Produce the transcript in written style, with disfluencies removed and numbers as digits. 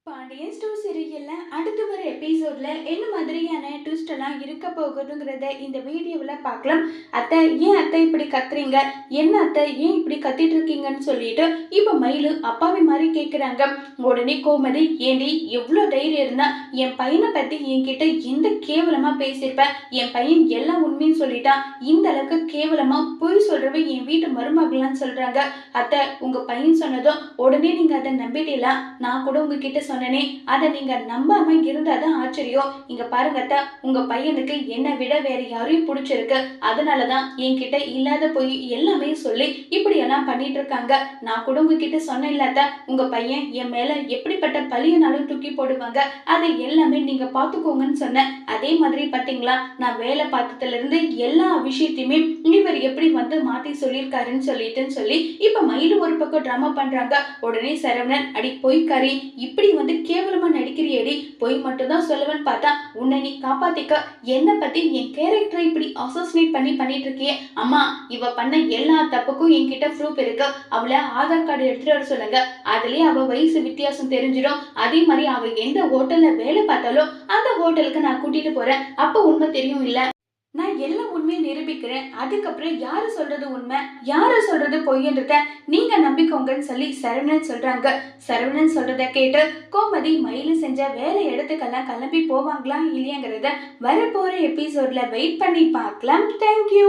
Pandian store சீரியல்ல அடுத்து வர எபிசோட்ல என்ன மாதிரியான ட்விஸ்ட் எல்லாம் இருக்க போகுதுங்கிறத இந்த வீடியோவில் பார்க்கலாம். அத்தை, ஏன் அத்தை இப்படி கத்துறீங்க? என்ன அத்தை, ஏன் இப்படி கத்திட்டு இருக்கீங்கன்னு சொல்லிட்டு இப்போ மயிலு அப்பாவி மாதிரி கேட்குறாங்க. உடனே கோமதி, ஏண்டி எவ்வளோ தைரியம் இருந்தா என் பையனை பற்றி என்கிட்ட எந்த கேவலமா பேசியிருப்ப? என் பையன் எல்லாம் உண்மைன்னு சொல்லிட்டான். இந்த அளவுக்கு கேவலமா பொய் சொல்றவ என் வீட்டு மருமகளான்னு சொல்றாங்க. அத்தை, உங்க பையன் சொன்னதும் உடனே நீங்க அதை நம்பிட்டீங்களா? நான் கூட உங்ககிட்ட சொன்னனே, அதை நீங்க நம்பாம இருந்தாதான் ஆச்சரியம். இங்க பாருங்க அத்தை, உங்க பையனுக்கு என்னை விட வேற யாரையும் பிடிச்சிருக்கு. அதனாலதான் என்கிட்ட இல்லாத போய் எல்லாமே சொல்லி இப்படி எல்லாம் பண்ணிட்டு இருக்காங்க. நான் கூட உங்ககிட்ட சொன்னேன் இல்லாத, உங்க பையன் என் மேல எப்படிப்பட்ட பழியனாலும் தூக்கி போடுவாங்க, அதை எல்லாமே நீங்க பாத்துக்கோங்கன்னு சொன்னேன். அதே மாதிரி பாத்தீங்களா, நான் வேலை பார்த்ததுல இருந்து எல்லா விஷயத்தையுமே இவர் எப்படி வந்து மாத்தி சொல்லியிருக்காருன்னு சொல்லி இப்ப மயிலும் ஒரு பக்கம் டிராமா பண்றாங்க. உடனே சரவணன், அடி பொய்க்காரி, இப்படி வந்து கேவலமா நடிக்கிறியடி, பொய் மட்டும் தான் சொல்லுவேன்னு பார்த்தா உன்னை நீ காப்பாத்திக்க என்ன பத்தி என் கேரக்டரை இப்படி அசோசினேட் பண்ணிட்டு இருக்கியே. அம்மா, இவ பண்ண எல்லா தப்புக்கும் என்கிட்ட ப்ரூஃப் இருக்கு. அவளை ஆதார் கார்டு எடுத்துட்டு வர சொல்லுங்க. அதுலயே அவ வயசு வித்தியாசம் தெரிஞ்சிடும். அதே மாதிரி அவ எந்த ஹோட்டல்ல வேலை பார்த்தாலும் அந்த ஹோட்டலுக்கு நான் கூட்டிட்டு போறேன். அப்ப உண்மை தெரியும் இல்ல? நான் எல்லாம் உண்மையை நிரூபிக்கிறேன். அதுக்கப்புறம் யாரு சொல்றது உண்மை, யாரு சொல்றது பொய்ன்றத நீங்க நம்பிக்கோங்கன்னு சொல்லி சரவணன் சொல்றாங்க. சரவணன் சொல்றத கேட்டு கோமதி மயிலு செஞ்ச வேலை இடத்துக்கெல்லாம் கிளம்பி போவாங்களா இல்லையாங்கிறத வரப்போற எபிசோட்ல வெயிட் பண்ணி பார்க்கலாம். தேங்க்யூ.